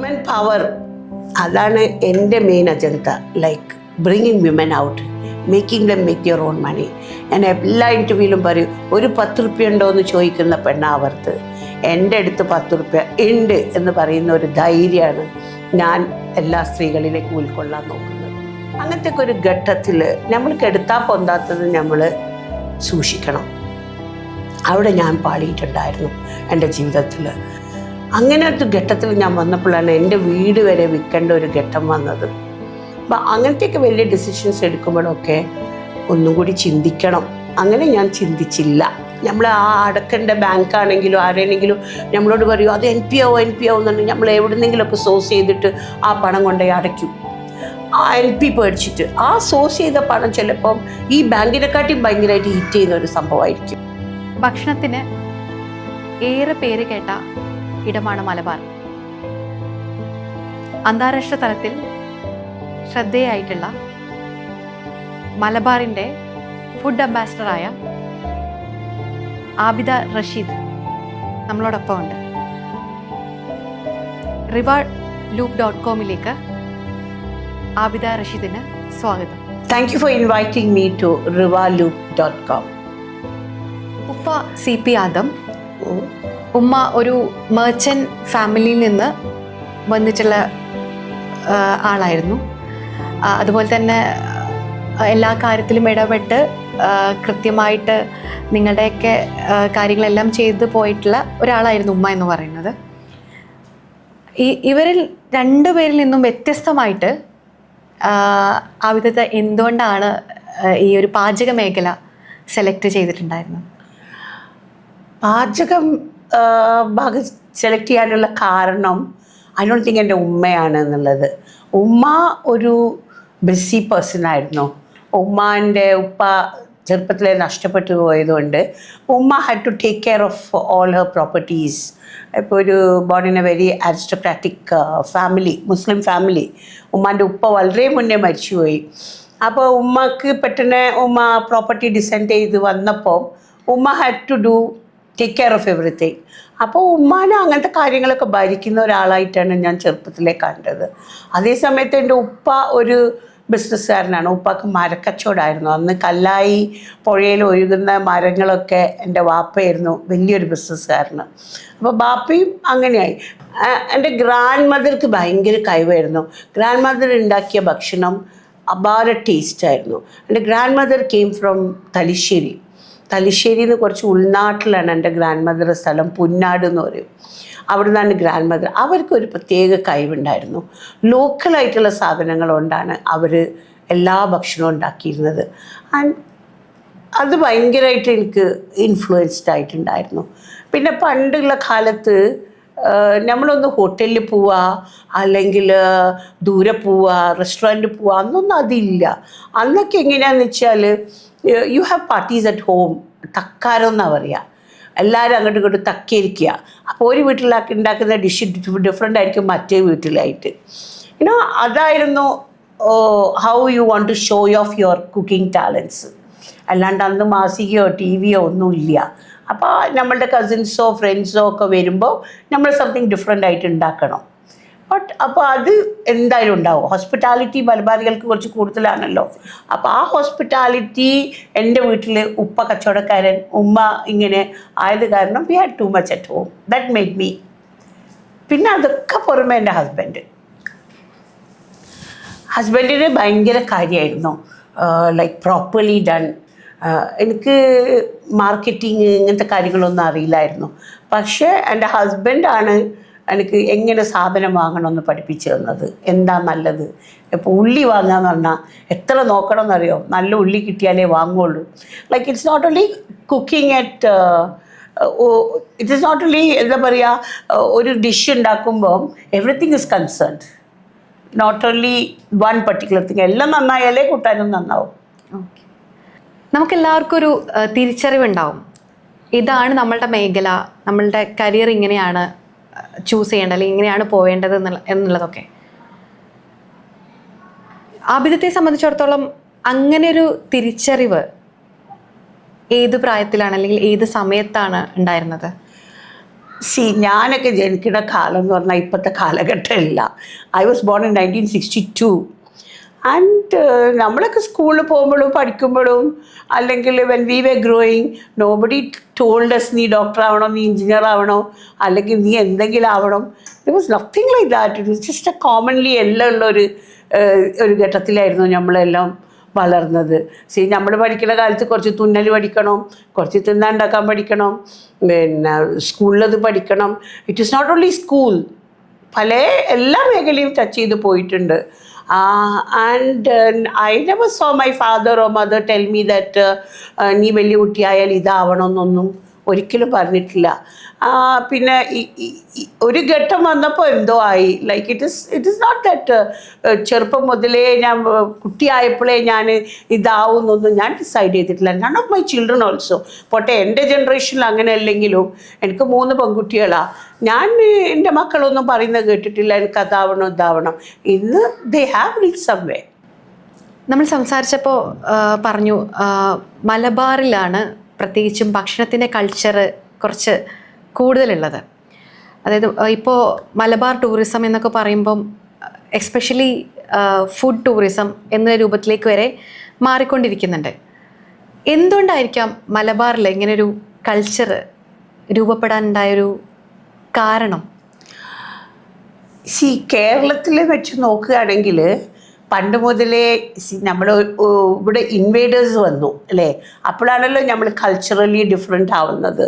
Women power അതാണ് എൻ്റെ main agenda. Like bringing women out, making them make your own money. ഞാൻ എല്ലാ ഇൻ്റർവ്യൂവിലും പറയും, ഒരു 10 റുപ്യ ഉണ്ടോ എന്ന് ചോദിക്കുന്ന പെണ്ണാവർത്ത് എൻ്റെ അടുത്ത് 10 റുപ്യ ഉണ്ട് എന്ന് പറയുന്ന ഒരു ധൈര്യമാണ് ഞാൻ എല്ലാ സ്ത്രീകളിലേക്കും ഉൾക്കൊള്ളാൻ നോക്കുന്നത്. അങ്ങനത്തെ ഒരു ഘട്ടത്തിൽ നമ്മൾക്ക് എടുത്താൽ പൊന്താത്തത് നമ്മൾ സൂക്ഷിക്കണം. അവിടെ ഞാൻ പാളിയിട്ടുണ്ടായിരുന്നു എൻ്റെ ജീവിതത്തിൽ. അങ്ങനെ ഒരു ഘട്ടത്തിൽ ഞാൻ വന്നപ്പോഴാണ് എൻ്റെ വീട് വരെ വിൽക്കേണ്ട ഒരു ഘട്ടം വന്നത്. അപ്പം അങ്ങനത്തെയൊക്കെ വലിയ ഡിസിഷൻസ് എടുക്കുമ്പോഴൊക്കെ ഒന്നും കൂടി ചിന്തിക്കണം. അങ്ങനെ ഞാൻ ചിന്തിച്ചില്ല. നമ്മൾ ആ അടക്കേണ്ട ബാങ്കാണെങ്കിലും ആരെങ്കിലും നമ്മളോട് പറയും അത് NP ആവും എന്നുണ്ടെങ്കിൽ നമ്മൾ എവിടെന്നെങ്കിലുമൊക്കെ സോഴ്സ് ചെയ്തിട്ട് ആ പണം കൊണ്ടുപോയി അടയ്ക്കും. ആ NP പേടിച്ചിട്ട് ആ സോഴ്സ് ചെയ്ത പണം ചിലപ്പം ഈ ബാങ്കിനെക്കാട്ടിയും ഭയങ്കരമായിട്ട് ഹിറ്റ് ചെയ്യുന്ന ഒരു സംഭവമായിരിക്കും. ഭക്ഷണത്തിന് ഏറെ പേര് കേട്ട ഇടമാണ് മലബാർ. അന്താരാഷ്ട്ര തലത്തിൽ ശ്രദ്ധേയായിട്ടുള്ള മലബാറിൻ്റെ ഫുഡ് അംബാസിഡറായ ആബിദ റഷീദ് നമ്മളോടൊപ്പം ഉണ്ട്. rivaaloop.com ആബിദ റഷീദിന് സ്വാഗതം. Thank you for inviting me to rivaaloop.com. ഉപ്പ CP ആദം, ഉമ്മ ഒരു മെർച്ചൻ്റ് ഫാമിലിയിൽ നിന്ന് വന്നിട്ടുള്ള ആളായിരുന്നു. അതുപോലെ തന്നെ എല്ലാ കാര്യത്തിലും ഇടപെട്ട് കൃത്യമായിട്ട് നിങ്ങളുടെയൊക്കെ കാര്യങ്ങളെല്ലാം ചെയ്തു പോയിട്ടുള്ള ഒരാളായിരുന്നു ഉമ്മ എന്ന് പറയുന്നത്. ഇവരിൽ രണ്ടുപേരിൽ നിന്നും വ്യത്യസ്തമായിട്ട് ആബിദ എന്തുകൊണ്ടാണ് ഈ ഒരു പാചക മേഖല സെലക്ട് ചെയ്തിട്ടുണ്ടായിരുന്നത്? പാചകം ഭാഗം സെലക്ട് ചെയ്യാനുള്ള കാരണം ഐ ഡോണ്ട് തിങ്ക് എൻ്റെ ഉമ്മയാണ് എന്നുള്ളത്. ഉമ്മ ഒരു ബിസി പേഴ്സൺ ആയിരുന്നു. ഉമ്മാൻ്റെ ഉപ്പ ചെറുപ്പത്തിലെ നഷ്ടപ്പെട്ടു പോയതുകൊണ്ട് ഉമ്മ had to take care of all her properties. ഇപ്പോൾ ഒരു born in a very aristocratic family, Muslim family. ഉമ്മാൻ്റെ ഉപ്പ വളരെ മുന്നേ മരിച്ചുപോയി. അപ്പോൾ ഉമ്മക്ക് പെട്ടെന്ന് ഉമ്മ പ്രോപ്പർട്ടി ഡിസൈഡ് ചെയ്ത് വന്നപ്പോൾ ഉമ്മ had to take care of everything. അപ്പോൾ ഉമ്മാനെ അങ്ങനത്തെ കാര്യങ്ങളൊക്കെ ഭരിക്കുന്ന ഒരാളായിട്ടാണ് ഞാൻ ചെറുപ്പത്തിലേ കണ്ടത്. അതേസമയത്ത് എൻ്റെ ഉപ്പ ഒരു ബിസിനസ്സുകാരനാണ്. ഉപ്പാക്ക് മരക്കച്ചവടമായിരുന്നു. അന്ന് കല്ലായി പുഴയിൽ ഒഴുകുന്ന മരങ്ങളൊക്കെ എൻ്റെ വാപ്പയായിരുന്നു വലിയൊരു ബിസിനസ്സുകാരന്. അപ്പോൾ ബാപ്പയും അങ്ങനെയായി. എൻ്റെ ഗ്രാൻഡ് മദർക്ക് ഭയങ്കര കഴിവായിരുന്നു. ഗ്രാൻഡ് മദർ ഉണ്ടാക്കിയ ഭക്ഷണം അപാര ടേസ്റ്റായിരുന്നു. എൻ്റെ grand mother came from Thalassery. തലശ്ശേരിയിൽ നിന്ന് കുറച്ച് ഉൾനാട്ടിലാണ് എൻ്റെ ഗ്രാൻഡ് മദർ സ്ഥലം, പുന്നാട് എന്ന് പറയും. അവിടെ നിന്നാണ് ഗ്രാൻഡ് മദർ. അവർക്കൊരു പ്രത്യേക കഴിവുണ്ടായിരുന്നു. ലോക്കലായിട്ടുള്ള സാധനങ്ങൾ കൊണ്ടാണ് അവർ എല്ലാ ഭക്ഷണവും ഉണ്ടാക്കിയിരുന്നത്. ആൻഡ് അത് ഭയങ്കരമായിട്ട് എനിക്ക് ഇൻഫ്ലുവൻസ്ഡ് ആയിട്ടുണ്ടായിരുന്നു. പിന്നെ പണ്ടുള്ള കാലത്ത് നമ്മളൊന്ന് ഹോട്ടലിൽ പോവുക അല്ലെങ്കിൽ ദൂരെ പോവുക, റെസ്റ്റോറൻറ്റിൽ പോവുക, അന്നൊന്നും അതില്ല. അന്നൊക്കെ എങ്ങനെയാണെന്ന് വെച്ചാൽ you have parties at home. തക്കാരം എന്നാണ് പറയുക. എല്ലാവരും അങ്ങോട്ടും ഇങ്ങോട്ടും തക്കിയിരിക്കുക. അപ്പോൾ ഒരു വീട്ടിലാക്കി ഉണ്ടാക്കുന്ന ഡിഷ് ഡിഫറെൻ്റ് ആയിരിക്കും മറ്റേ വീട്ടിലായിട്ട്. അതായിരുന്നു how you want to show off your cooking talents. അല്ലാണ്ട് അന്ന് മാസികയോ TV ഒന്നുമില്ല. അപ്പോൾ നമ്മളുടെ കസിൻസോ ഫ്രണ്ട്സോ ഒക്കെ വരുമ്പോൾ നമ്മൾ സംതിങ് ഡിഫറെൻ്റ് ആയിട്ട് ഉണ്ടാക്കണം. അപ്പോൾ അത് എന്തായാലും ഉണ്ടാവും. ഹോസ്പിറ്റാലിറ്റി മലബാറികൾക്ക് കുറച്ച് കൂടുതലാണല്ലോ. അപ്പോൾ ആ ഹോസ്പിറ്റാലിറ്റി എൻ്റെ വീട്ടിൽ ഉപ്പ കച്ചവടക്കാരൻ, ഉമ്മ ഇങ്ങനെ ആയത് കാരണം we had too much at home. That made me. പിന്നെ അതൊക്കെ പുറമെ എൻ്റെ ഹസ്ബൻഡിന് ഭയങ്കര കാര്യമായിരുന്നു. Like properly done. എനിക്ക് മാർക്കറ്റിങ് ഇങ്ങനത്തെ കാര്യങ്ങളൊന്നും അറിയില്ലായിരുന്നു. പക്ഷേ എൻ്റെ ഹസ്ബൻഡാണ് എനിക്ക് എങ്ങനെ സാധനം വാങ്ങണമെന്ന് പഠിപ്പിച്ചു തന്നത്. എന്താ നല്ലത്. ഇപ്പോൾ ഉള്ളി വാങ്ങാന്ന് പറഞ്ഞാൽ എത്ര നോക്കണം എന്നറിയോ? നല്ല ഉള്ളി കിട്ടിയാലേ വാങ്ങുള്ളൂ. Like it's not only cooking it is not only എന്താ പറയുക, ഒരു ഡിഷ് ഉണ്ടാക്കുമ്പോൾ everything is concerned, not only one particular thing. എല്ലാം നന്നായാലേ കൂട്ടാനും നന്നാവും. ഓക്കെ, നമുക്കെല്ലാവർക്കും ഒരു തിരിച്ചറിവുണ്ടാവും, ഇതാണ് നമ്മളുടെ മേഖല, നമ്മളുടെ കരിയർ ഇങ്ങനെയാണ് ചൂസ് ചെയ്യേണ്ടത് അല്ലെങ്കിൽ ഇങ്ങനെയാണ് പോവേണ്ടത് എന്നുള്ളതൊക്കെ. ആബിദത്തെ സംബന്ധിച്ചിടത്തോളം അങ്ങനെ ഒരു തിരിച്ചറിവ് ഏത് പ്രായത്തിലാണ് അല്ലെങ്കിൽ ഏത് സമയത്താണ് ഉണ്ടായിരുന്നത്? ഞാനൊക്കെ ജനിക്കുന്ന കാലം എന്ന് പറഞ്ഞാൽ ഇപ്പോഴത്തെ കാലഘട്ടമല്ല. I was born in 1962. And നമ്മളൊക്കെ സ്കൂളിൽ പോകുമ്പോഴും പഠിക്കുമ്പോഴും അല്ലെങ്കിൽ when we were growing nobody told us നീ ഡോക്ടർ ആവണോ, നീ എഞ്ചിനീയർ ആവണോ, അല്ലെങ്കിൽ നീ എന്തെങ്കിലും ആവണം. There was nothing like that. It was just a commonly എല്ലാം ഉള്ള ഒരു ഘട്ടത്തിലായിരുന്നു നമ്മളെല്ലാം വളർന്നത്. നമ്മൾ പഠിക്കുന്ന കാലത്ത് കുറച്ച് തുന്നൽ പഠിക്കണം, കുറച്ച് തിന്നാണ്ടാക്കാൻ പഠിക്കണം, പിന്നെ സ്കൂളിലത് പഠിക്കണം. It is not only school, പല എല്ലാ മേഖലയും ടച്ച് ചെയ്ത് പോയിട്ടുണ്ട്. And I never saw my father or mother tell me that നീ വലിയ കുട്ടിയായാൽ ഇതാവണമെന്നൊന്നും ഒരിക്കലും പറഞ്ഞിട്ടില്ല. പിന്നെ ഒരു ഘട്ടം വന്നപ്പോൾ എന്തോ ആയി. Like it is not that ചെറുപ്പം മുതലേ ഞാൻ കുട്ടിയായപ്പോഴേ ഞാൻ ഇതാവുന്നൊന്നും ഞാൻ ഡിസൈഡ് ചെയ്തിട്ടില്ല. None of my children also. പോട്ടെ, എൻ്റെ ജനറേഷനിൽ അങ്ങനെ അല്ലെങ്കിലും എനിക്ക് 3 പെൺകുട്ടികളാണ്. ഞാൻ എൻ്റെ മക്കളൊന്നും പറയുന്നത് കേട്ടിട്ടില്ല എനിക്ക് അതാവണം ഇതാവണം. ഇന്ന് ദേ ഹാവ് റീച്ച് സംവേ. നമ്മൾ സംസാരിച്ചപ്പോൾ പറഞ്ഞു മലബാറിലാണ് പ്രത്യേകിച്ചും ഭക്ഷണത്തിൻ്റെ കൾച്ചർ കുറച്ച് കൂടുതലുള്ളത്. അതായത് ഇപ്പോൾ മലബാർ ടൂറിസം എന്നൊക്കെ പറയുമ്പം എസ്പെഷ്യലി ഫുഡ് ടൂറിസം എന്ന രൂപത്തിലേക്ക് വരെ മാറിക്കൊണ്ടിരിക്കുന്നുണ്ട്. എന്തുകൊണ്ടായിരിക്കാം മലബാറിൽ ഇങ്ങനൊരു കൾച്ചർ രൂപപ്പെടാനുണ്ടായൊരു കാരണം? കേരളത്തിൽ വെച്ച് നോക്കുകയാണെങ്കിൽ പണ്ട് മുതലേ നമ്മൾ ഇവിടെ ഇൻവേഡേഴ്സ് വന്നു അല്ലേ, അപ്പോഴാണല്ലോ നമ്മൾ കൾച്ചറലി ഡിഫറെൻ്റ് ആവുന്നത്.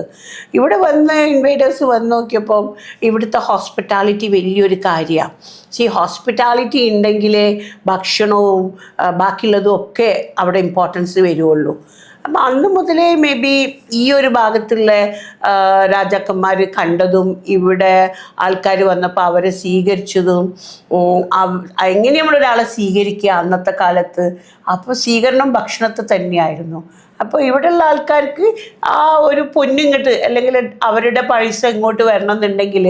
ഇവിടെ വന്ന് ഇൻവേഡേഴ്സ് വന്ന് നോക്കിയപ്പം ഇവിടുത്തെ ഹോസ്പിറ്റാലിറ്റി വലിയൊരു കാര്യമാണ്. ഹോസ്പിറ്റാലിറ്റി ഉണ്ടെങ്കിലേ ഭക്ഷണവും ബാക്കിയുള്ളതും ഒക്കെ അവിടെ ഇമ്പോർട്ടൻസ് വരുള്ളൂ. അപ്പം അന്ന് മുതലേ മേ ബി ഈ ഒരു ഭാഗത്തുള്ള രാജാക്കന്മാർ കണ്ടതും ഇവിടെ ആൾക്കാർ വന്നപ്പോൾ അവരെ സ്വീകരിച്ചതും, എങ്ങനെ നമ്മളൊരാളെ സ്വീകരിക്കുക അന്നത്തെ കാലത്ത്, അപ്പോൾ സ്വീകരണം ഭക്ഷണത്തെ തന്നെയായിരുന്നു. അപ്പോൾ ഇവിടെയുള്ള ആൾക്കാർക്ക് ആ ഒരു പൊന്നിങ്ങോട്ട് അല്ലെങ്കിൽ അവരുടെ പൈസ ഇങ്ങോട്ട് വരണം എന്നുണ്ടെങ്കിൽ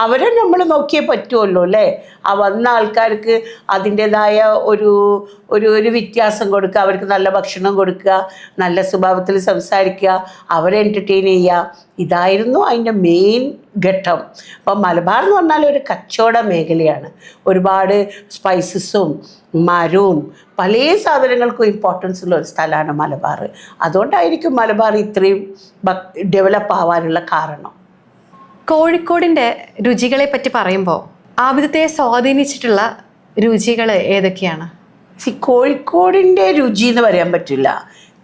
അവരെ നമ്മൾ നോക്കിയേ പറ്റുമല്ലോ അല്ലേ. ആ വന്ന ആൾക്കാർക്ക് അതിൻ്റേതായ ഒരു വ്യത്യാസം കൊടുക്കുക, അവർക്ക് നല്ല ഭക്ഷണം കൊടുക്കുക, നല്ല സ്വഭാവത്തിൽ സംസാരിക്കുക, അവരെ എൻ്റർടൈൻ ചെയ്യുക. ഇതായിരുന്നു അതിൻ്റെ മെയിൻ ഘട്ടം. അപ്പം മലബാർ എന്ന് പറഞ്ഞാൽ ഒരു കച്ചവട മേഖലയാണ്. ഒരുപാട് സ്പൈസസും മരവും പല സാധനങ്ങൾക്കും ഇമ്പോർട്ടൻസ് ഉള്ള ഒരു സ്ഥലമാണ് മലബാർ. അതുകൊണ്ടായിരിക്കും മലബാർ ഇത്രയും ഡെവലപ്പ് ആവാനുള്ള കാരണം. കോഴിക്കോടിൻ്റെ രുചികളെ പറ്റി പറയുമ്പോൾ ആബിദത്തെ സ്വാധീനിച്ചിട്ടുള്ള രുചികൾ ഏതൊക്കെയാണ്? കോഴിക്കോടിൻ്റെ രുചി എന്ന് പറയാൻ പറ്റില്ല.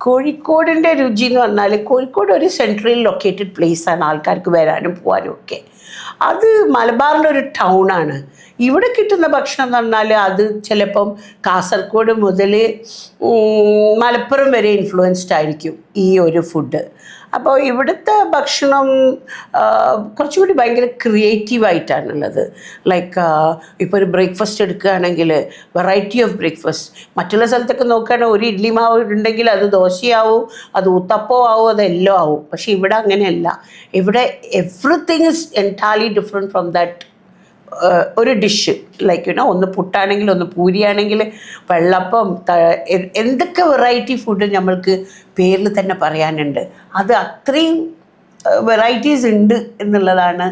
കോഴിക്കോടിൻ്റെ രുചി എന്ന് പറഞ്ഞാൽ കോഴിക്കോട് ഒരു സെൻട്രൽ ലൊക്കേറ്റഡ് പ്ലേസാണ്, ആൾക്കാർക്ക് വരാനും പോകാനും ഒക്കെ. അത് മലബാറിൻ്റെ ഒരു ടൗണാണ്. ഇവിടെ കിട്ടുന്ന ഭക്ഷണം എന്ന് പറഞ്ഞാൽ അത് ചിലപ്പം കാസർഗോഡ് മുതൽ മലപ്പുറം വരെ ഇൻഫ്ലുവൻസ്ഡ് ആയിരിക്കും ഈ ഒരു ഫുഡ്. അപ്പോൾ ഇവിടുത്തെ ഭക്ഷണം കുറച്ചുകൂടി ഭയങ്കര ക്രിയേറ്റീവായിട്ടാണുള്ളത്. ലൈക്ക് ഇപ്പോൾ ഒരു ബ്രേക്ക്ഫാസ്റ്റ് എടുക്കുകയാണെങ്കിൽ വെറൈറ്റി ഓഫ് ബ്രേക്ക്ഫാസ്റ്റ്. മറ്റുള്ള സ്ഥലത്തൊക്കെ നോക്കുകയാണെങ്കിൽ ഒരു ഇഡ്ഡലി മാവ് ഉണ്ടെങ്കിൽ അത് ദോശയാവും, അത് ഊത്തപ്പോ ആവും, അതെല്ലാം ആവും. പക്ഷേ ഇവിടെ അങ്ങനെയല്ല. ഇവിടെ everything is entirely different from that ഒരു ഡിഷ്. ലൈക്ക് ഒന്ന് പുട്ടാണെങ്കിൽ, ഒന്ന് പൂരിയാണെങ്കിൽ, വെള്ളപ്പം, എന്തൊക്കെ വെറൈറ്റി ഫുഡ് നമ്മൾക്ക് പേരിൽ തന്നെ പറയാനുണ്ട്. അത് അത്രയും വെറൈറ്റീസ് ഉണ്ട് എന്നുള്ളതാണ്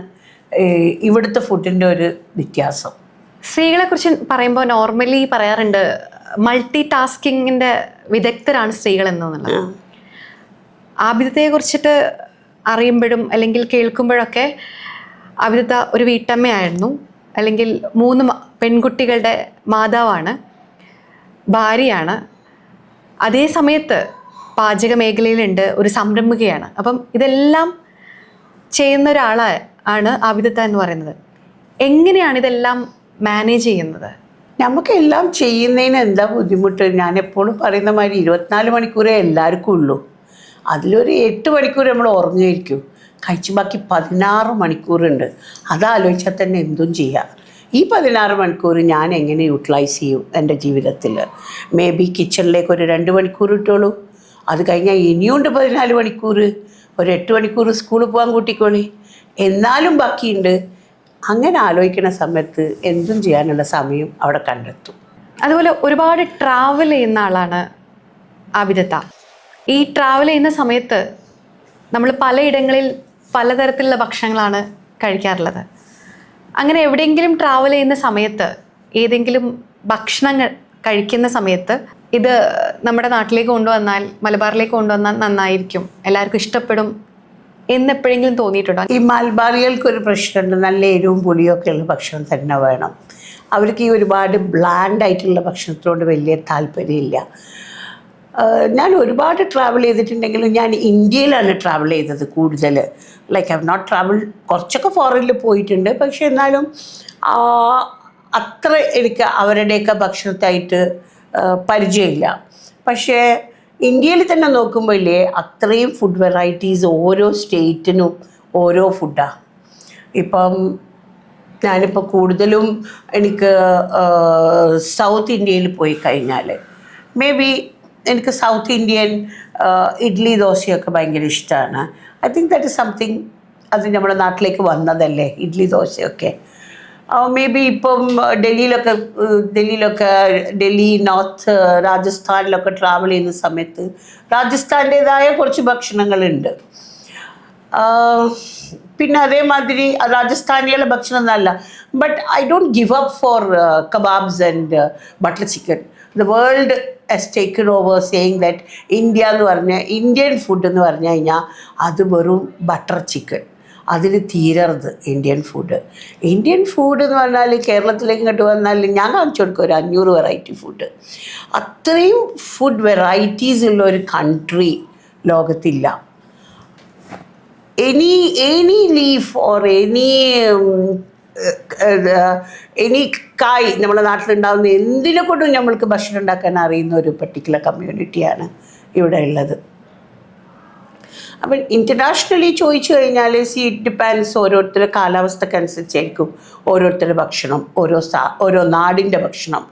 ഇവിടുത്തെ ഫുഡിൻ്റെ ഒരു വ്യത്യാസം. സ്ത്രീകളെക്കുറിച്ച് പറയുമ്പോൾ നോർമലി പറയാറുണ്ട് മൾട്ടി ടാസ്കിങ്ങിൻ്റെ വിദഗ്ധരാണ് സ്ത്രീകൾ എന്നുള്ളത്. ആബിദത്തെ കുറിച്ചിട്ട് അറിയുമ്പോഴും അല്ലെങ്കിൽ കേൾക്കുമ്പോഴൊക്കെ ആബിദത്ത ഒരു വീട്ടമ്മയായിരുന്നു, അല്ലെങ്കിൽ 3 പെൺകുട്ടികളുടെ മാതാവാണ്, ഭാര്യയാണ്, അതേ സമയത്ത് പാചക മേഖലയിലുണ്ട്, ഒരു സംരംഭകയാണ്. അപ്പം ഇതെല്ലാം ചെയ്യുന്ന ഒരാളാണ് ആബിദത്ത എന്ന് പറയുന്നത്. എങ്ങനെയാണ് ഇതെല്ലാം മാനേജ് ചെയ്യുന്നത്? നമുക്കെല്ലാം ചെയ്യുന്നതിന് എന്താ ബുദ്ധിമുട്ട്? ഞാൻ എപ്പോഴും പറയുന്ന മാതിരി 24 മണിക്കൂറേ എല്ലാവർക്കും ഉള്ളൂ. അതിലൊരു 8 മണിക്കൂർ നമ്മൾ ഉറങ്ങിയിരിക്കും, കഴിച്ച് ബാക്കി 16 മണിക്കൂറുണ്ട്. അതാലോചിച്ചാൽ തന്നെ എന്തും ചെയ്യാം. ഈ 16 മണിക്കൂർ ഞാൻ എങ്ങനെ യൂട്ടിലൈസ് ചെയ്യും എൻ്റെ ജീവിതത്തിൽ? മേ ബി കിച്ചണിലേക്ക് ഒരു 2 മണിക്കൂർ ഇട്ടോളൂ. അത് കഴിഞ്ഞാൽ ഇനിയുണ്ട് 14 മണിക്കൂർ. ഒരു 8 മണിക്കൂർ സ്കൂളിൽ പോകാൻ കൂട്ടിക്കോളി, എന്നാലും ബാക്കിയുണ്ട്. അങ്ങനെ ആലോചിക്കുന്ന സമയത്ത് എന്തും ചെയ്യാനുള്ള സമയം അവിടെ കണ്ടെത്തും. അതുപോലെ ഒരുപാട് ട്രാവൽ ചെയ്യുന്ന ആളാണ് ആബിദത്ത. ഈ ട്രാവൽ ചെയ്യുന്ന സമയത്ത് നമ്മൾ പലയിടങ്ങളിൽ പലതരത്തിലുള്ള ഭക്ഷണങ്ങളാണ് കഴിക്കാറുള്ളത്. അങ്ങനെ എവിടെയെങ്കിലും ട്രാവൽ ചെയ്യുന്ന സമയത്ത് ഏതെങ്കിലും ഭക്ഷണങ്ങൾ കഴിക്കുന്ന സമയത്ത് ഇത് നമ്മുടെ നാട്ടിലേക്ക് കൊണ്ടുവന്നാൽ, മലബാറിലേക്ക് കൊണ്ടുവന്നാൽ നന്നായിരിക്കും, എല്ലാവർക്കും ഇഷ്ടപ്പെടും എന്നെപ്പോഴെങ്കിലും തോന്നിയിട്ടുണ്ടോ? ഈ മലബാറികൾക്ക് ഒരു പ്രശ്നമുണ്ട്, നല്ല എരിവും പുളിയൊക്കെ ഉള്ള ഭക്ഷണം തന്നെ വേണം. അവർക്ക് ഈ ഒരുപാട് ബ്ലാൻഡ് ആയിട്ടുള്ള ഭക്ഷണത്തിനോട് വലിയ താല്പര്യമില്ല. ഞാൻ ഒരുപാട് ട്രാവൽ ചെയ്തിട്ടുണ്ടെങ്കിലും ഞാൻ ഇന്ത്യയിലാണ് ട്രാവൽ ചെയ്തത് കൂടുതൽ. Like I have not travel, കുറച്ചൊക്കെ ഫോറിനിൽ പോയിട്ടുണ്ട്, പക്ഷെ എന്നാലും അത്ര എനിക്ക് അവരുടെയൊക്കെ ഭക്ഷണത്തായിട്ട് പരിചയമില്ല. പക്ഷേ ഇന്ത്യയിൽ തന്നെ നോക്കുമ്പോൾ ഇല്ലേ, അത്രയും ഫുഡ് വെറൈറ്റീസ്, ഓരോ സ്റ്റേറ്റിനും ഓരോ ഫുഡാണ്. ഇപ്പം ഞാനിപ്പോൾ കൂടുതലും എനിക്ക് സൗത്ത് ഇന്ത്യയിൽ പോയി കഴിഞ്ഞാൽ മേ ബി എനിക്ക് സൗത്ത് ഇന്ത്യൻ ഇഡ്ഡലി ദോശയൊക്കെ ഭയങ്കര ഇഷ്ടമാണ്. I think that is something, അത് നമ്മുടെ നാട്ടിലേക്ക് വന്നതല്ലേ ഇഡ്ഡലി ദോശയൊക്കെ. മേ ബി ഇപ്പം ഡൽഹി നോർത്ത് രാജസ്ഥാനിലൊക്കെ ട്രാവൽ ചെയ്യുന്ന സമയത്ത് രാജസ്ഥാൻ്റേതായ കുറച്ച് ഭക്ഷണങ്ങളുണ്ട്. പിന്നെ അതേമാതിരി രാജസ്ഥാനികളുടെ ഭക്ഷണം എന്നല്ല, but I don't give up four kebabs and butter chicken. The world has taken over saying that India എന്ന് പറഞ്ഞാൽ, ഇന്ത്യൻ ഫുഡ് എന്ന് പറഞ്ഞു കഴിഞ്ഞാൽ അത് വെറും ബട്ടർ ചിക്കൻ, അതിൽ തീരരുത് ഇന്ത്യൻ ഫുഡ്. ഇന്ത്യൻ ഫുഡ് എന്ന് പറഞ്ഞാൽ കേരളത്തിലേക്ക് ഇങ്ങോട്ട് വന്നാൽ ഞാൻ കാണിച്ചു കൊടുക്കും ഒരു 500 വെറൈറ്റി ഫുഡ്. അത്രയും ഫുഡ് വെറൈറ്റീസ് ഉള്ള ഒരു country ലോകത്തില്ല. any leaf or any കായ് നമ്മുടെ നാട്ടിലുണ്ടാകുന്ന എന്തിനെ കൊണ്ടും നമ്മൾക്ക് ഭക്ഷണം ഉണ്ടാക്കാൻ അറിയുന്ന ഒരു പർട്ടിക്കുലർ കമ്മ്യൂണിറ്റിയാണ് ഇവിടെ ഉള്ളത്. അപ്പം ഇൻ്റർനാഷണലി ചോദിച്ചു കഴിഞ്ഞാൽ ഇറ്റ് ഡിപ്പെൻഡ്സ്, ഓരോരുത്തരുടെ കാലാവസ്ഥക്കനുസരിച്ചായിരിക്കും ഓരോരുത്തരുടെ ഭക്ഷണം, ഓരോ നാടിൻ്റെ ഭക്ഷണം.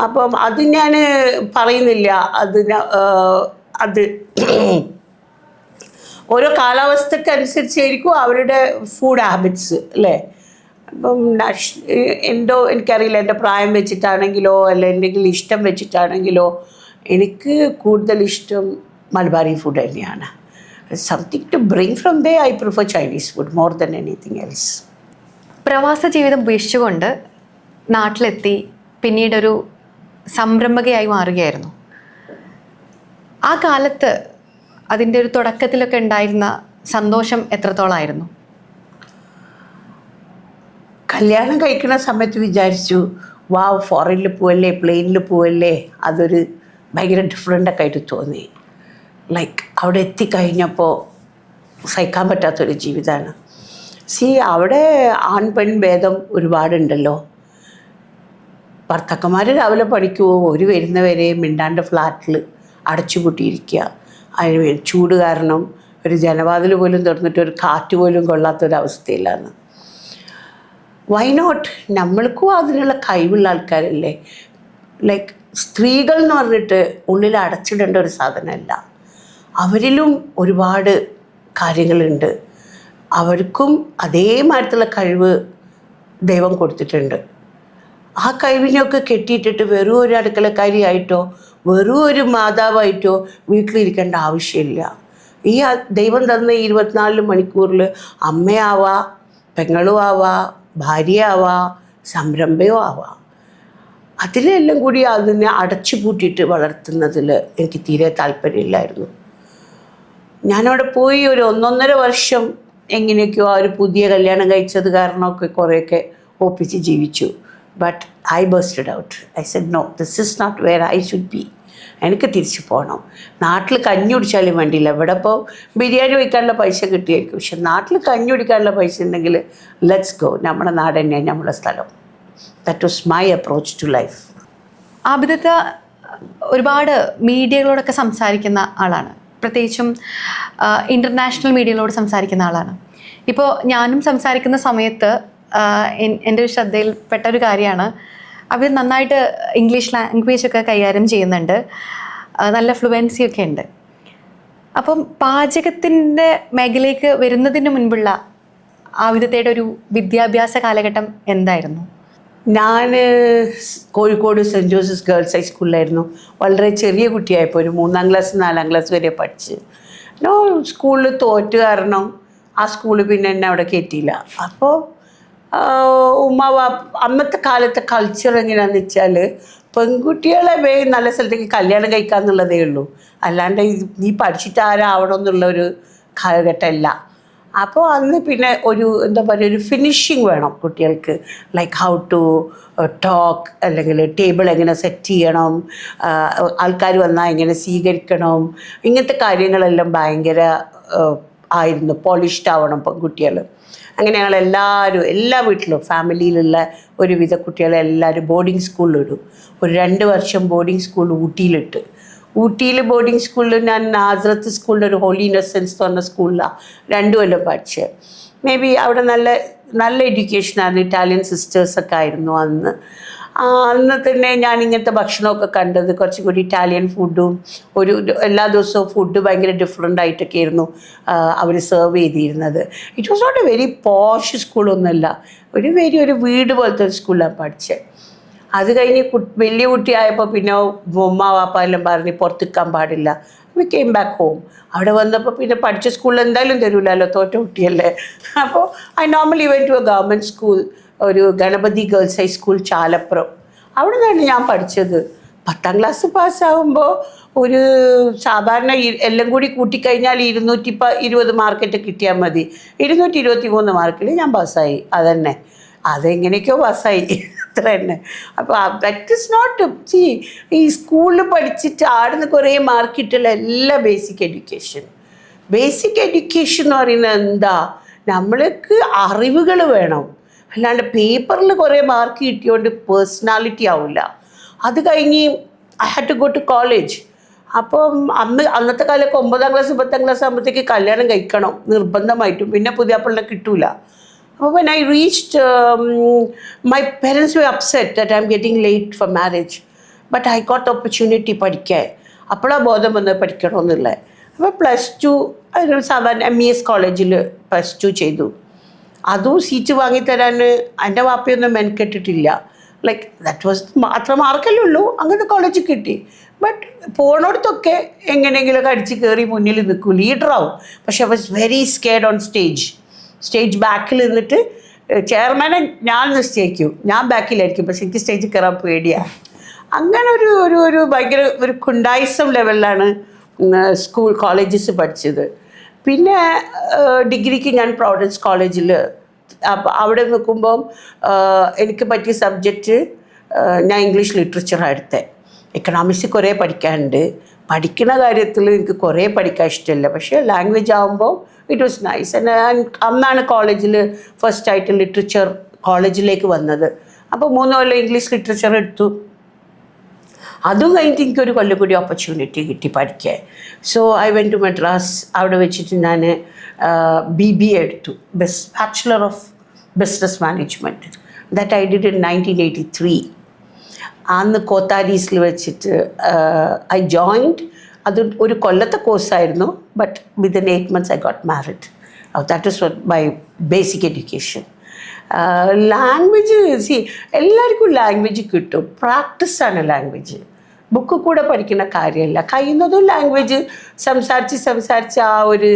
അപ്പം അത് ഞാൻ പറയുന്നില്ല, അത് ഓരോ കാലാവസ്ഥക്കനുസരിച്ചായിരിക്കും അവരുടെ ഫുഡ് ഹാബിറ്റ്സ് അല്ലേ. അപ്പം എനിക്കറിയില്ല, എൻ്റെ പ്രായം വെച്ചിട്ടാണെങ്കിലോ അല്ല എന്തെങ്കിലും ഇഷ്ടം വെച്ചിട്ടാണെങ്കിലോ എനിക്ക് കൂടുതൽ ഇഷ്ടം മലബാറി ഫുഡ് തന്നെയാണ്. Something to bring from there, I prefer Chinese food more than anything else. പ്രവാസ ജീവിതം ഉപേക്ഷിച്ചുകൊണ്ട് നാട്ടിലെത്തി പിന്നീടൊരു സംരംഭകയായി മാറുകയായിരുന്നു. ആ കാലത്ത് അതിൻ്റെ ഒരു തുടക്കത്തിലൊക്കെ ഉണ്ടായിരുന്ന സന്തോഷം എത്രത്തോളമായിരുന്നു? കല്യാണം കഴിക്കുന്ന സമയത്ത് വിചാരിച്ചു, വാവ്, ഫോറിനിൽ പോവല്ലേ, പ്ലെയിനിൽ പോവല്ലേ, അതൊരു ഭയങ്കര ഡിഫറെൻ്റൊക്കെ ആയിട്ട് തോന്നി. ലൈക്ക് അവിടെ എത്തിക്കഴിഞ്ഞപ്പോൾ സഹിക്കാൻ പറ്റാത്തൊരു ജീവിതമാണ്. അവിടെ ആൺ പെൺ ഭേദം ഒരുപാടുണ്ടല്ലോ. ഭർത്താക്കന്മാർ രാവിലെ പണിക്ക് പോകും, ഒരു വരുന്നവരെ മിണ്ടാണ്ട് ഫ്ലാറ്റിൽ അടച്ചുപൂട്ടിയിരിക്കുക. അതിന് ചൂട് കാരണം ഒരു ജനവാതിൽ പോലും തുറന്നിട്ട് ഒരു കാറ്റ് പോലും കൊള്ളാത്തൊരവസ്ഥയിലാണ്. Why not? നമ്മൾക്കും അതിനുള്ള കഴിവുള്ള ആൾക്കാരല്ലേ. ലൈക്ക് സ്ത്രീകൾ എന്ന് പറഞ്ഞിട്ട് ഉള്ളിൽ അടച്ചിടേണ്ട ഒരു സാധനമല്ല. അവരിലും ഒരുപാട് കാര്യങ്ങളുണ്ട്. അവർക്കും അതേമാതിരത്തുള്ള കഴിവ് ദൈവം കൊടുത്തിട്ടുണ്ട്. ആ കഴിവിനെയൊക്കെ കെട്ടിയിട്ടിട്ട് വെറും ഒരു അടുക്കളക്കാരിയായിട്ടോ വെറും ഒരു മാതാവായിട്ടോ വീട്ടിലിരിക്കേണ്ട ആവശ്യമില്ല. ഈ ദൈവം തന്ന 24 മണിക്കൂറിൽ അമ്മയാവാ, പെങ്ങളും ആവാ, ഭാര്യയാവാ, സംരംഭയോ ആവാം. അതിലെല്ലാം കൂടി അതിനെ അടച്ചു പൂട്ടിയിട്ട് വളർത്തുന്നതിൽ എനിക്ക് തീരെ താല്പര്യമില്ലായിരുന്നു. ഞാനവിടെ പോയി ഒരു 1.5 വർഷം എങ്ങനെയൊക്കെയോ ആ ഒരു പുതിയ കല്യാണം കഴിച്ചത് കാരണമൊക്കെ കുറേയൊക്കെ ഒപ്പിച്ച് ജീവിച്ചു. But I busted out. I said no, this is not where I should be. എനിക്ക് തിരിച്ചു പോകണം. നാട്ടിൽ കഞ്ഞി കുടിച്ചാലും വേണ്ടിയില്ല, ഇവിടെ ഇപ്പോൾ ബിരിയാണി വയ്ക്കാനുള്ള പൈസ കിട്ടിയായിരിക്കും, പക്ഷെ നാട്ടിൽ കഞ്ഞി കുടിക്കാനുള്ള പൈസ ഉണ്ടെങ്കിൽ ലെറ്റ്സ് ഗോ, നമ്മുടെ നാട് തന്നെയാണ് നമ്മുടെ സ്ഥലം. That was my approach to life. ആബിദത്ത ഒരുപാട് മീഡിയകളോടൊക്കെ സംസാരിക്കുന്ന ആളാണ്, പ്രത്യേകിച്ചും ഇൻ്റർനാഷണൽ മീഡിയകളോട് സംസാരിക്കുന്ന ആളാണ്. ഇപ്പോൾ ഞാനും സംസാരിക്കുന്ന സമയത്ത് എൻ്റെ ഒരു ശ്രദ്ധയിൽപ്പെട്ട ഒരു കാര്യമാണ്, അവർ നന്നായിട്ട് ഇംഗ്ലീഷ് ലാംഗ്വേജൊക്കെ കൈകാര്യം ചെയ്യുന്നുണ്ട്, നല്ല ഫ്ലുവൻസിയൊക്കെ ഉണ്ട്. അപ്പം പാചകത്തിൻ്റെ മേഖലയിലേക്ക് വരുന്നതിന് മുൻപുള്ള ആബിദത്തയുടെ ഒരു വിദ്യാഭ്യാസ കാലഘട്ടം എന്തായിരുന്നു? ഞാൻ കോഴിക്കോട് സെൻറ്റ് ജോസഫ്സ് ഗേൾസ് ഹൈസ്കൂളിലായിരുന്നു. വളരെ ചെറിയ കുട്ടിയായപ്പോൾ ഒരു 3ാം ക്ലാസ് 4ാം ക്ലാസ് വരെ പഠിച്ച്. സ്കൂളിൽ തോറ്റ് കാരണം ആ സ്കൂളിൽ പിന്നെ എന്നെ അവിടെ കയറ്റിയില്ല. അപ്പോൾ അന്നത്തെ കാലത്തെ കൾച്ചർ എങ്ങനെയാണെന്ന് വെച്ചാൽ പെൺകുട്ടികളെ നല്ല സ്ഥലത്തേക്ക് കല്യാണം കഴിക്കാന്നുള്ളതേ ഉള്ളൂ, അല്ലാണ്ട് നീ പഠിച്ചിട്ട് ആരാവണം എന്നുള്ള ഒരു കാലഘട്ടമല്ല. അപ്പോൾ അന്ന് പിന്നെ ഒരു എന്താ പറയുക, ഒരു ഫിനിഷിങ് വേണം കുട്ടികൾക്ക്, ലൈക്ക് ഹൗ ടു ടോക്ക്, അല്ലെങ്കിൽ ടേബിൾ എങ്ങനെ സെറ്റ് ചെയ്യണം, ആൾക്കാർ വന്നാൽ എങ്ങനെ സ്വീകരിക്കണം, ഇങ്ങനത്തെ കാര്യങ്ങളെല്ലാം ഭയങ്കര ആയിരുന്നു. പോളിഷ്ഡ് ആവണം പെൺകുട്ടികൾ. അങ്ങനെ ഞങ്ങളെല്ലാവരും എല്ലാ വീട്ടിലും ഫാമിലിയിലുള്ള ഒരുവിധ കുട്ടികളെല്ലാവരും ബോർഡിംഗ് സ്കൂളിലിടും. ഒരു 2 വർഷം ബോർഡിംഗ് സ്കൂൾ ഊട്ടിയിലിട്ട്. ഊട്ടിയിൽ ബോർഡിംഗ് സ്കൂളിൽ ഞാൻ നാസറത്ത് സ്കൂളിൽ ഒരു ഹോളി ഇന്നസെൻസ് എന്ന് പറഞ്ഞ സ്കൂളിലാണ് 2 കൊല്ലം പഠിച്ചത്. മേ ബി അവിടെ നല്ല നല്ല എഡ്യൂക്കേഷനായിരുന്നു. ഇറ്റാലിയൻ സിസ്റ്റേഴ്സൊക്കെ ആയിരുന്നു അന്ന്. അന്ന് തന്നെ ഞാൻ ഇങ്ങനത്തെ ഭക്ഷണമൊക്കെ കണ്ടത്, കുറച്ചും കൂടി ഇറ്റാലിയൻ ഫുഡും എല്ലാ ദിവസവും ഫുഡ് ഭയങ്കര ഡിഫറെൻ്റ് ആയിട്ടൊക്കെ ആയിരുന്നു അവർ സെർവ് ചെയ്തിരുന്നത്. It was not a very posh സ്കൂളൊന്നുമല്ല, ഒരു വീട് പോലത്തെ ഒരു സ്കൂളിലാണ് പഠിച്ചത്. അത് കഴിഞ്ഞ് വലിയ കുട്ടിയായപ്പോൾ പിന്നെ ഉമ്മ വാപ്പ എല്ലാം പറഞ്ഞ് പുറത്തിക്കാൻ പാടില്ല. We came back home. അവിടെ വന്നപ്പോൾ പിന്നെ പഠിച്ച സ്കൂളിൽ എന്തായാലും തരൂലല്ലോ, തോറ്റ കുട്ടിയല്ലേ. അപ്പോൾ I normally went to a government school, ഒരു ഗണപതി ഗേൾസ് ഹൈസ്കൂൾ ചാലപ്പുറം. അവിടെ നിന്നാണ് ഞാൻ പഠിച്ചത്. 10ാം ക്ലാസ് പാസ്സാകുമ്പോൾ ഒരു സാധാരണ എല്ലാം കൂടി കൂട്ടിക്കഴിഞ്ഞാൽ 220 മാർക്കൊക്കെ കിട്ടിയാൽ മതി. 223 മാർക്കിൽ ഞാൻ പാസ്സായി. അതന്നെ, അതെങ്ങനെയൊക്കെയോ പാസ്സായി, അത്ര തന്നെ. അപ്പോൾ ദാറ്റ് ഇസ് നോട്ട് ഈ സ്കൂളിൽ പഠിച്ചിട്ട് ആടുന്ന് കുറേ മാർക്ക് കിട്ടില്ല. എല്ലാ ബേസിക് എഡ്യൂക്കേഷൻ എന്ന് പറയുന്നത് എന്താ, നമ്മൾക്ക് അറിവുകൾ വേണം, അല്ലാണ്ട് പേപ്പറിൽ കുറേ മാർക്ക് കിട്ടിയോണ്ട് പേഴ്സണാലിറ്റി ആവില്ല. അത് കഴിഞ്ഞ് I had to go to college. അപ്പം അന്നത്തെ കാലമൊക്കെ 9ാം ക്ലാസ് 10ാം ക്ലാസ് ആകുമ്പോഴത്തേക്ക് കല്യാണം കഴിക്കണം നിർബന്ധമായിട്ടും, പിന്നെ പുതിയാപ്പിളിനെ കിട്ടൂല. അപ്പോൾ when I reached, my parents were upset that I'm getting late for marriage, but I got the opportunity പഠിക്കാൻ. അപ്പോഴാണ് ബോധം വന്നത് പഠിക്കണമെന്നുള്ളത്. അപ്പോൾ +2 സാധാരണ MES കോളേജിൽ +2 ചെയ്തു. അതും സീറ്റ് വാങ്ങിത്തരാൻ എൻ്റെ വാപ്പയൊന്നും മെനക്കെട്ടിട്ടില്ല. ലൈക്ക് ദാറ്റ് വാസ് അത്ര മാർക്കല്ലേ ഉള്ളൂ, അങ്ങനത്തെ കോളേജിൽ കിട്ടി. ബട്ട് പോണോടത്തൊക്കെ എങ്ങനെയെങ്കിലുമൊക്കെ അടിച്ച് കയറി മുന്നിൽ നിൽക്കും, ലീഡറാവും. പക്ഷെ I was very scared on stage ബാക്കിൽ നിന്നിട്ട് ചെയർമാനെ ഞാൻ നിശ്ചയിക്കും, ഞാൻ ബാക്കിലായിരിക്കും, പക്ഷെ എനിക്ക് സ്റ്റേജിൽ കയറാൻ പേടിയാണ്. അങ്ങനെ ഒരു ഭയങ്കര ഒരു കുണ്ടായിസം ലെവലിലാണ് കോളേജസ് പഠിച്ചത്. പിന്നെ ഡിഗ്രിക്ക് ഞാൻ പ്രൊവിഡൻസ് കോളേജിൽ, അവിടെ നിൽക്കുമ്പം എനിക്ക് പറ്റിയ സബ്ജക്റ്റ് ഞാൻ ഇംഗ്ലീഷ് ലിറ്ററേച്ചറാണ് എടുത്തത്. എക്കണോമിക്സ് കുറേ പഠിക്കാനുണ്ട്. പഠിക്കുന്ന കാര്യത്തിൽ എനിക്ക് കുറേ പഠിക്കാൻ ഇഷ്ടമില്ല, പക്ഷേ ലാംഗ്വേജ് ആകുമ്പോൾ ഇറ്റ് വാസ് നൈസ്. അന്നാണ് കോളേജിൽ ഫസ്റ്റായിട്ട് ലിറ്ററേച്ചർ കോളേജിലേക്ക് വന്നത്. അപ്പോൾ 3 കൊല്ലം ഇംഗ്ലീഷ് ലിറ്ററേച്ചർ എടുത്തു. അതും കഴിഞ്ഞിട്ട് എനിക്കൊരു കൊല്ലം കൂടി ഓപ്പർച്യൂണിറ്റി കിട്ടി പഠിക്കാൻ. So I went to Madras. അവിടെ വെച്ചിട്ട് ഞാൻ BBA എടുത്തു, bachelor of business management. That I did in 1983. അന്ന് കോത്താരീസിൽ വെച്ചിട്ട് ഐ ജോയിൻഡ്. അത് ഒരു കൊല്ലത്തെ കോഴ്സായിരുന്നു, but within 8 months I got married. That is my basic education. Language എല്ലാവർക്കും ലാംഗ്വേജ് കിട്ടും, പ്രാക്ടീസാണ് ലാംഗ്വേജ്. ബുക്ക് കൂടെ പഠിക്കുന്ന കാര്യമല്ല, കഴിയുന്നതും ലാംഗ്വേജ് സംസാരിച്ച് ആ ഒരു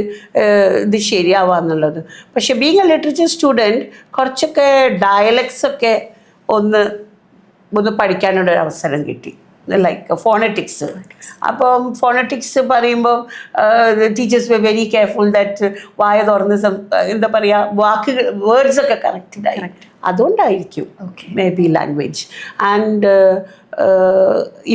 ഇത് ശരിയാവാന്നുള്ളത്. പക്ഷെ ബീങ് എ ലിറ്ററേച്ചർ സ്റ്റുഡൻറ്റ് കുറച്ചൊക്കെ ഡയലക്ട്സൊക്കെ ഒന്ന് പഠിക്കാനുള്ളൊരു അവസരം കിട്ടി, ലൈക്ക് ഫോണറ്റിക്സ്. അപ്പം ഫോണറ്റിക്സ് പറയുമ്പോൾ ടീച്ചേഴ്സ് വെ വെരി കെയർഫുൾ ദാറ്റ് വായ തുറന്ന് എന്താ പറയുക, വേർഡ്സൊക്കെ കറക്റ്റഡായി. അതുകൊണ്ടായിരിക്കും മേ ബി ലാംഗ്വേജ്. ആൻഡ്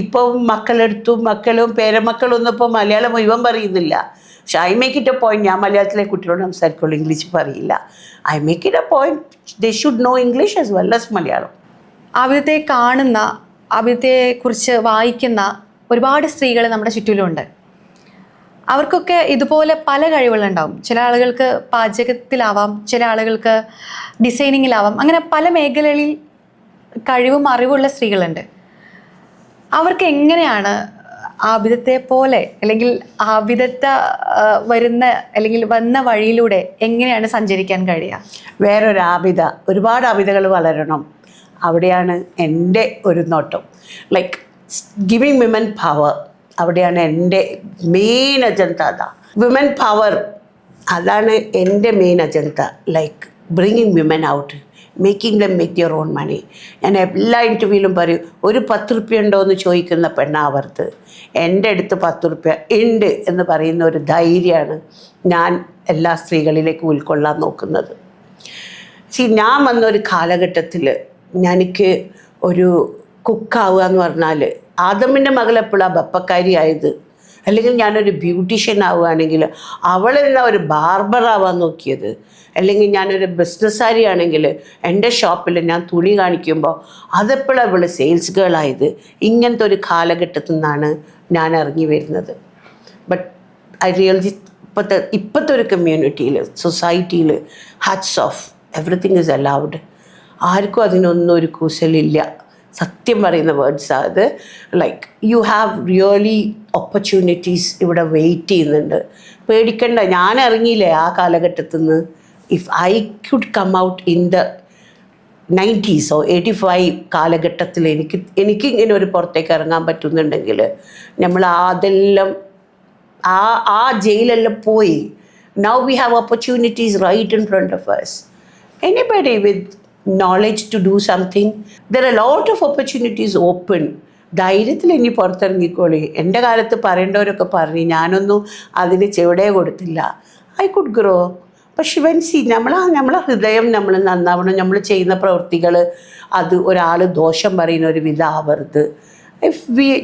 ഇപ്പം മക്കളും പേരമക്കളൊന്നും ഇപ്പോൾ മലയാളം മുഴുവൻ പറയുന്നില്ല. പക്ഷെ I make it a point, ഞാൻ മലയാളത്തിലെ കുട്ടികളോട് സംസാരിക്കുള്ളൂ, ഇംഗ്ലീഷ് പറയില്ല. I make it a point they should know English as well as Malayalam. ആബിദത്തെ കാണുന്ന, ആബിദത്തെക്കുറിച്ച് വായിക്കുന്ന ഒരുപാട് സ്ത്രീകൾ നമ്മുടെ ചുറ്റിലുമുണ്ട്. അവർക്കൊക്കെ ഇതുപോലെ പല കഴിവുകളുണ്ടാവും. ചില ആളുകൾക്ക് പാചകത്തിലാവാം, ചില ആളുകൾക്ക് ഡിസൈനിങ്ങിലാവാം. അങ്ങനെ പല മേഖലകളിൽ കഴിവും അറിവുള്ള സ്ത്രീകളുണ്ട്. അവർക്ക് എങ്ങനെയാണ് ആബിദത്തെ പോലെ, അല്ലെങ്കിൽ ആബിദത്തെ വന്ന വഴിയിലൂടെ എങ്ങനെയാണ് സഞ്ചരിക്കാൻ കഴിയുക? വേറൊരു ആബിദ, ഒരുപാട് ആബിദകൾ വളരണം, അവിടെയാണ് എൻ്റെ ഒരു നോട്ടം. ലൈക്ക് ഗിവിങ് വിമൻ പവർ, അവിടെയാണ് എൻ്റെ മെയിൻ അജണ്ട. അതാ വിമൻ പവർ അതാണ് എൻ്റെ main agenda. Like bringing women out, making them make your own money. ഞാൻ എല്ലാ ഇൻ്റർവ്യൂവിലും പറയും, ഒരു 10 റുപ്യ ഉണ്ടോ എന്ന് ചോദിക്കുന്ന പെണ്ണാവരുത്. എൻ്റെ അടുത്ത് 10 റുപ്യ ഉണ്ട് എന്ന് പറയുന്ന ഒരു ധൈര്യമാണ് ഞാൻ എല്ലാ സ്ത്രീകളിലേക്കും ഉൾക്കൊള്ളാൻ നോക്കുന്നത്. ഞാൻ വന്നൊരു കാലഘട്ടത്തിൽ എനിക്ക് ഒരു കുക്കാവുക എന്ന് പറഞ്ഞാൽ, ആദമിൻ്റെ മകൾ എപ്പോഴാണ് ബപ്പക്കാരിയായത്? അല്ലെങ്കിൽ ഞാനൊരു ബ്യൂട്ടീഷ്യൻ ആവുകയാണെങ്കിൽ അവളെന്താ ഒരു ബാർബറാവാൻ നോക്കിയത്? അല്ലെങ്കിൽ ഞാനൊരു ബിസിനസ്സുകാരി ആണെങ്കിൽ എൻ്റെ ഷോപ്പിൽ ഞാൻ തുണി കാണിക്കുമ്പോൾ അതെപ്പോഴാണ് ഇവൾ സെയിൽസ് ഗേളായത്? ഇങ്ങനത്തെ ഒരു കാലഘട്ടത്തിൽ നിന്നാണ് ഞാൻ ഇറങ്ങി വരുന്നത്. ബട്ട് ഐ റിയലി ഇപ്പോഴത്തെ ഒരു കമ്മ്യൂണിറ്റിയിൽ, സൊസൈറ്റിയിൽ, hats off, everything is allowed. ആർക്കും അതിനൊന്നും ഒരു കൂസലില്ല. സത്യം പറയുന്ന വേർഡ്സാണ് അത്. Like you have really opportunities ഇവിടെ വെയിറ്റ് ചെയ്യുന്നുണ്ട്. പേടിക്കണ്ട. ഞാൻ ഇറങ്ങിയില്ലേ ആ കാലഘട്ടത്തിൽ നിന്ന്. If I could come out in the 90s or 85 കാലഘട്ടത്തിൽ എനിക്കിങ്ങനെ ഒരു പുറത്തേക്ക് ഇറങ്ങാൻ പറ്റുന്നുണ്ടെങ്കിൽ നമ്മൾ അതെല്ലാം ആ ജയിലെല്ലാം പോയി. Now we have opportunities right in front of us. Anybody with knowledge to do something, there are a lot of opportunities open. ധൈര്യത്തിൽ ഇനി പുറത്തിറങ്ങിക്കോളി. എൻ്റെ കാലത്ത് പറയേണ്ടവരൊക്കെ പറഞ്ഞു, ഞാനൊന്നും അതിന് ചെവിടെ കൊടുത്തില്ല. I could grow. പക്ഷെ വെൻസി നമ്മളെ ഹൃദയം നമ്മൾ നന്നാവണം. നമ്മൾ ചെയ്യുന്ന പ്രവൃത്തികൾ അത് ഒരാൾ ദോഷം പറയുന്ന ഒരു വിധാവരുത്.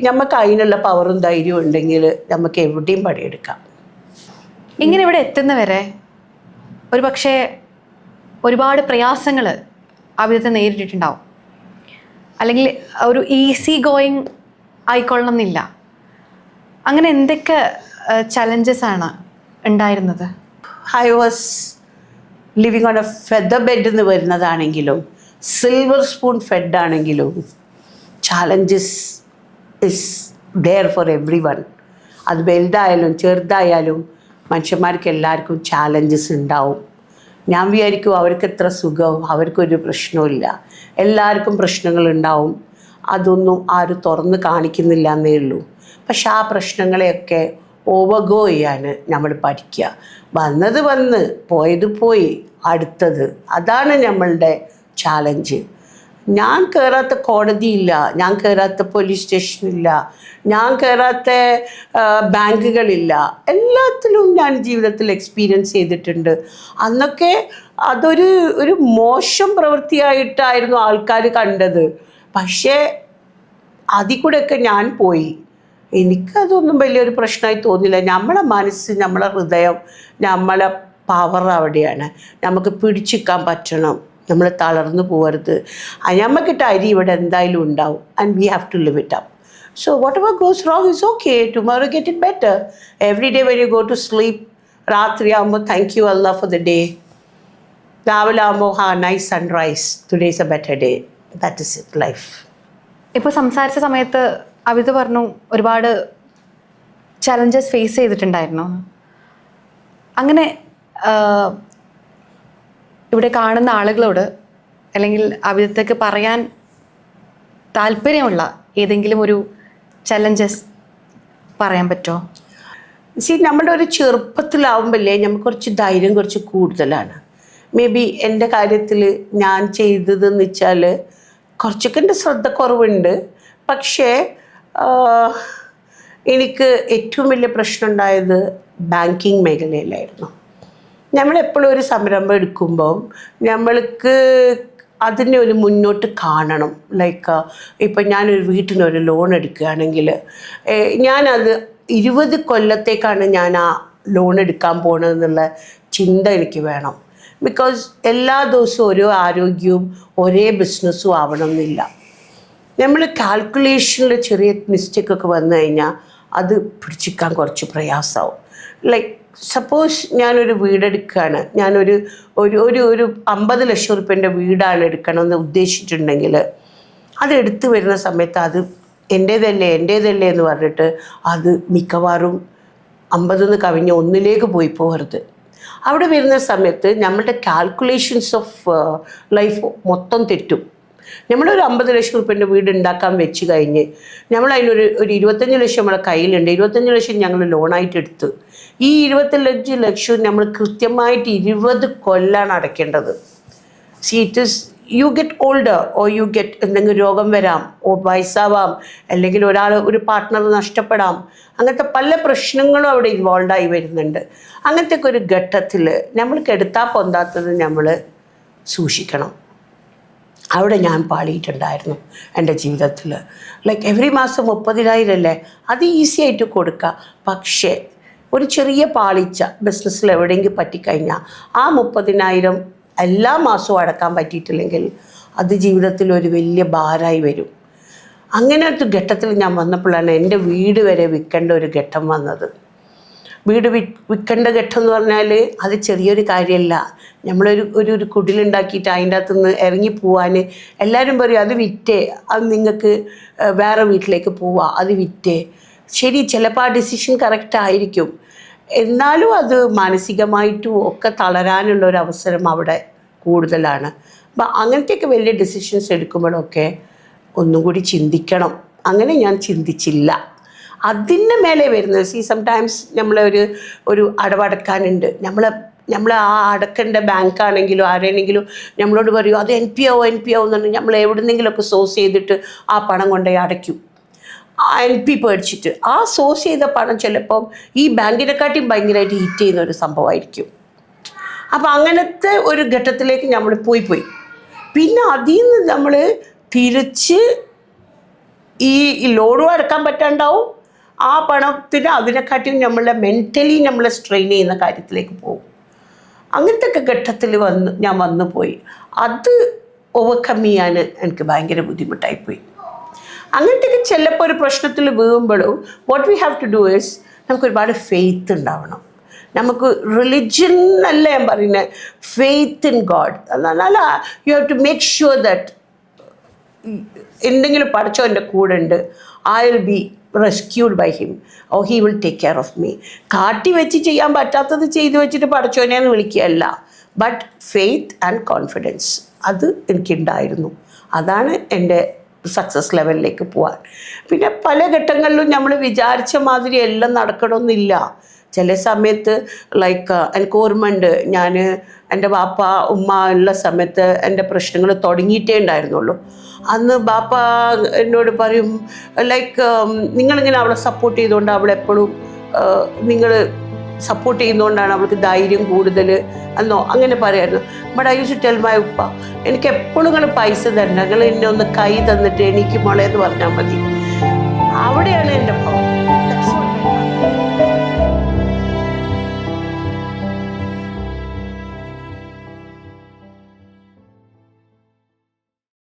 നമുക്ക് അതിനുള്ള പവറും ധൈര്യവും ഉണ്ടെങ്കിൽ നമുക്ക് എവിടെയും പണിയെടുക്കാം. ഇങ്ങനെ ഇവിടെ എത്തുന്നവരെ ഒരു പക്ഷേ ഒരുപാട് പ്രയാസങ്ങൾ അവിധത്തെ നേരിട്ടിട്ടുണ്ടാവും. അല്ലെങ്കിൽ ഒരു ഈസി ഗോയിങ് ആയിക്കൊള്ളണം എന്നില്ല. അങ്ങനെ എന്തൊക്കെ ചലഞ്ചസ് ആണ് ഉണ്ടായിരുന്നത്? I was living on a feather bed എന്ന് വരുന്നതാണെങ്കിലും സിൽവർ സ്പൂൺ ഫെഡ് ആണെങ്കിലും challenges is there for every one. അത് വലുതായാലും ചെറുതായാലും മനുഷ്യന്മാർക്ക് എല്ലാവർക്കും ചാലഞ്ചസ് ഉണ്ടാവും. ഞാൻ വിചാരിക്കും അവർക്ക് എത്ര സുഖവും, അവർക്കൊരു പ്രശ്നവുമില്ല. എല്ലാവർക്കും പ്രശ്നങ്ങളുണ്ടാവും. അതൊന്നും ആരും തുറന്ന് കാണിക്കുന്നില്ല എന്നേ ഉള്ളൂ. പക്ഷെ ആ പ്രശ്നങ്ങളെയൊക്കെ ഓവർഗോ ചെയ്യാൻ നമ്മൾ പഠിക്കുക. വന്നത് വന്ന്, പോയത് പോയി, അടുത്തത്. അതാണ് നമ്മളുടെ ചാലഞ്ച്. ഞാൻ കയറാത്ത കോടതിയില്ല, ഞാൻ കയറാത്ത പോലീസ് സ്റ്റേഷനില്ല, ഞാൻ കയറാത്ത ബാങ്കുകളില്ല. എല്ലാത്തിലും ഞാൻ ജീവിതത്തിൽ എക്സ്പീരിയൻസ് ചെയ്തിട്ടുണ്ട്. അന്നൊക്കെ അതൊരു മോശം പ്രവൃത്തിയായിട്ടായിരുന്നു ആൾക്കാർ കണ്ടത്. പക്ഷേ അതിൽ കൂടെയൊക്കെ ഞാൻ പോയി. എനിക്കതൊന്നും വലിയൊരു പ്രശ്നമായി തോന്നില്ല. നമ്മളെ മനസ്സ്, നമ്മളെ ഹൃദയം, നമ്മളെ പവർ അവിടെയാണ്. നമുക്ക് പിടിച്ചിക്കാൻ പറ്റണം. നമ്മൾ തളർന്നു പോകരുത്. നമുക്കിട്ട് അരി ഇവിടെ എന്തായാലും ഉണ്ടാവും. And we have to live it up. So whatever goes wrong is okay. Tomorrow get it better. Every day when you go to sleep, രാത്രി ആകുമ്പോൾ thank you Allah for the day. രാവിലെ ആകുമ്പോൾ nice sunrise, today is A better day. That is it, life. ഇപ്പോൾ സംസാരിച്ച സമയത്ത് അവിത് പറഞ്ഞു ഒരുപാട് challenges face ചെയ്തിട്ടുണ്ടായിരുന്നു. അങ്ങനെ ഇവിടെ കാണുന്ന ആളുകളോട് അല്ലെങ്കിൽ അവിധത്തേക്ക് പറയാൻ താല്പര്യമുള്ള ഏതെങ്കിലും ഒരു ചലഞ്ചസ് പറയാൻ പറ്റുമോ? നമ്മുടെ ഒരു ചെറുപ്പത്തിലാവുമ്പോഴേ നമുക്ക് കുറച്ച് ധൈര്യം കുറച്ച് കൂടുതലാണ്. മേ ബി എൻ്റെ കാര്യത്തിൽ ഞാൻ ചെയ്തതെന്ന് വെച്ചാൽ കുറച്ചൊക്കെ എൻ്റെ ശ്രദ്ധക്കുറവുണ്ട്. പക്ഷേ എനിക്ക് ഏറ്റവും വലിയ പ്രശ്നം ഉണ്ടായത് ബാങ്കിങ് മേഖലയിലായിരുന്നു. നമ്മളെപ്പോഴും ഒരു സംരംഭം എടുക്കുമ്പം നമ്മൾക്ക് അതിനെ ഒരു മുന്നോട്ട് കാണണം. ലൈക്ക് ഇപ്പം ഞാനൊരു വീട്ടിനൊരു ലോൺ എടുക്കുകയാണെങ്കിൽ ഞാനത് 20 കൊല്ലത്തേക്കാണ് ഞാൻ ആ ലോൺ എടുക്കാൻ പോകണമെന്നുള്ള ചിന്ത എനിക്ക് വേണം. ബിക്കോസ് എല്ലാ ദിവസവും ഓരോ ആരോഗ്യവും ഒരേ ബിസിനസ്സും ആവണമെന്നില്ല. നമ്മൾ കാൽക്കുലേഷനിൽ ചെറിയ മിസ്റ്റേക്കൊക്കെ വന്നു കഴിഞ്ഞാൽ അത് പിടിച്ചിക്കാൻ കുറച്ച് പ്രയാസമാവും. ലൈക്ക് സപ്പോസ് ഞാനൊരു വീടെടുക്കുകയാണ്, ഞാനൊരു ഒരു 50 ലക്ഷം റുപ്യൻ്റെ വീടാണ് എടുക്കണമെന്ന് ഉദ്ദേശിച്ചിട്ടുണ്ടെങ്കിൽ അതെടുത്ത് വരുന്ന സമയത്ത് അത് എൻ്റേതല്ലേ എന്ന് പറഞ്ഞിട്ട് അത് മിക്കവാറും 50 കവിഞ്ഞ് 1 പോയി പോകരുത്. അവിടെ വരുന്ന സമയത്ത് നമ്മളുടെ കാൽക്കുലേഷൻസ് ഓഫ് ലൈഫ് മൊത്തം തെറ്റും. നമ്മളൊരു 50 ലക്ഷം റുപ്യൻ്റെ വീട് ഉണ്ടാക്കാൻ വെച്ച് കഴിഞ്ഞ് നമ്മൾ അതിനൊരു 25 ലക്ഷം നമ്മളെ കയ്യിലുണ്ട്. 25 ലക്ഷം ഞങ്ങൾ ലോണായിട്ട് എടുത്ത്. ഈ 25 ലക്ഷം നമ്മൾ കൃത്യമായിട്ട് 20 കൊല്ലാണ് അടയ്ക്കേണ്ടത്. It is you get older or you get എന്തെങ്കിലും രോഗം വരാം, ഓ വയസ്സാവാം, അല്ലെങ്കിൽ ഒരു പാർട്ട്ണർ നഷ്ടപ്പെടാം. അങ്ങനത്തെ പല പ്രശ്നങ്ങളും അവിടെ ഇൻവോൾവായി വരുന്നുണ്ട്. അങ്ങനത്തെ ഒരു ഘട്ടത്തിൽ നമ്മൾക്ക് എടുത്താൽ പൊന്താത്തത് നമ്മൾ സൂക്ഷിക്കണം. അവിടെ ഞാൻ പാളിയിട്ടുണ്ടായിരുന്നു എൻ്റെ ജീവിതത്തിൽ. ലൈക്ക് എവറി മാസം 30,000 അല്ലേ, അത് ഈസി ആയിട്ട് കൊടുക്കുക. പക്ഷേ ഒരു ചെറിയ പാളിച്ച ബിസിനസ്സിൽ എവിടെയെങ്കിലും പറ്റിക്കഴിഞ്ഞാൽ ആ 30,000 എല്ലാ മാസവും അടക്കാൻ പറ്റിയിട്ടില്ലെങ്കിൽ അത് ജീവിതത്തിൽ ഒരു വലിയ ഭാരമായി വരും. അങ്ങനത്തെ ഘട്ടത്തിൽ ഞാൻ വന്നപ്പോഴാണ് എൻ്റെ വീട് വരെ വിൽക്കേണ്ട ഒരു ഘട്ടം വന്നത്. വീട് വിൽക്കേണ്ട ഘട്ടം എന്ന് പറഞ്ഞാൽ അത് ചെറിയൊരു കാര്യമല്ല. നമ്മളൊരു കുടിലുണ്ടാക്കിയിട്ട് അതിൻ്റെ അകത്തുനിന്ന് ഇറങ്ങിപ്പോവാൻ എല്ലാവരും പറയും അത് വിറ്റേ, അത് നിങ്ങൾക്ക് വേറെ വീട്ടിലേക്ക് പോവാം, അത് വിറ്റേ. ശരി, ചിലപ്പോൾ ആ ഡിസിഷൻ കറക്റ്റ് ആയിരിക്കും. എന്നാലും അത് മാനസികമായിട്ടും ഒക്കെ തളരാനുള്ള ഒരു അവസരം അവിടെ കൂടുതലാണ്. അപ്പം അങ്ങനത്തെയൊക്കെ വലിയ ഡിസിഷൻസ് എടുക്കുമ്പോഴൊക്കെ ഒന്നും കൂടി ചിന്തിക്കണം. അങ്ങനെ ഞാൻ ചിന്തിച്ചില്ല. അതിൻ്റെ മേലെ വരുന്നത് സംടൈംസ് നമ്മളെ ഒരു അടവടക്കാനുണ്ട്. നമ്മൾ ആ അടക്കേണ്ട ബാങ്കാണെങ്കിലും ആരെങ്കിലും നമ്മളോട് പറയും അത് NPO എന്ന് പറഞ്ഞാൽ നമ്മൾ എവിടെന്നെങ്കിലുമൊക്കെ സോഴ്സ് ചെയ്തിട്ട് ആ പണം കൊണ്ടുപോയി അടയ്ക്കും. NP പേടിച്ചിട്ട് ആ സോഴ്സ് ചെയ്ത പണം ചിലപ്പം ഈ ബാങ്കിനെക്കാട്ടിയും ഭയങ്കരമായിട്ട് ഹിറ്റ് ചെയ്യുന്ന ഒരു സംഭവമായിരിക്കും. അപ്പം അങ്ങനത്തെ ഒരു ഘട്ടത്തിലേക്ക് നമ്മൾ പോയി പിന്നെ അതിൽ നിന്ന് നമ്മൾ തിരിച്ച് ഈ ലോണും അടക്കാൻ പറ്റാണ്ടാവും. ആ പണത്തിന് അതിനെക്കാട്ടിയും നമ്മളെ മെൻ്റലി നമ്മളെ സ്ട്രെയിൻ ചെയ്യുന്ന കാര്യത്തിലേക്ക് പോകും. അങ്ങനത്തെ ഒക്കെ ഘട്ടത്തിൽ ഞാൻ വന്നു പോയി. അത് ഓവർകം ചെയ്യാൻ എനിക്ക് ഭയങ്കര ബുദ്ധിമുട്ടായിപ്പോയി. അങ്ങനത്തെയൊക്കെ ചിലപ്പോൾ ഒരു പ്രശ്നത്തിൽ വീഴുമ്പോഴും what we have to do is നമുക്ക് ഒരുപാട് ഫെയ്ത്ത് ഉണ്ടാവണം. നമുക്ക് റിലിജ്യൻ അല്ല ഞാൻ പറയുന്നത്, ഫെയ്ത്ത് ഇൻ ഗോഡ്. എന്നാൽ you have to make sure that എന്തെങ്കിലും പഠിച്ചവൻ്റെ കൂടെ ഉണ്ട്, I will be rescued by him or he will take care of me. കാട്ടി വെച്ച് ചെയ്യാൻ പറ്റാത്തത് ചെയ്തു വെച്ചിട്ട് പഠിച്ചവനെന്ന് വിളിക്കുകയല്ല, ബട്ട് ഫെയ്ത്ത് ആൻഡ് കോൺഫിഡൻസ് അത് എനിക്കുണ്ടായിരുന്നു. അതാണ് എൻ്റെ സക്സസ് ലെവലിലേക്ക് പോകാൻ. പിന്നെ പല ഘട്ടങ്ങളിലും നമ്മൾ വിചാരിച്ച മാതിരി എല്ലാം നടക്കണമെന്നില്ല. ചില സമയത്ത് ലൈക്ക് എനിക്ക് ഓർമ്മയുണ്ട്, ഞാൻ എൻ്റെ ബാപ്പ ഉമ്മ ഉള്ള സമയത്ത് എൻ്റെ പ്രശ്നങ്ങൾ തുടങ്ങിയിട്ടേ ഉണ്ടായിരുന്നുള്ളൂ. അന്ന് ബാപ്പ എന്നോട് പറയും ലൈക്ക് നിങ്ങളിങ്ങനെ അവളെ സപ്പോർട്ട് ചെയ്തുകൊണ്ട് അവളെപ്പോഴും നിങ്ങൾ സപ്പോർട്ട് ചെയ്യുന്നതുകൊണ്ടാണ് അവൾക്ക് ധൈര്യം കൂടുതൽ എന്നോ അങ്ങനെ പറയായിരുന്നു. But I use to tell my uppa, എനിക്ക് എപ്പോഴും നിങ്ങൾ പൈസ തരണം, നിങ്ങൾ എന്നെ ഒന്ന് കൈ തന്നിട്ട് എനിക്ക് മോളെ എന്ന് പറഞ്ഞാൽ മതി. അവിടെയാണ് എൻ്റെ പവർ.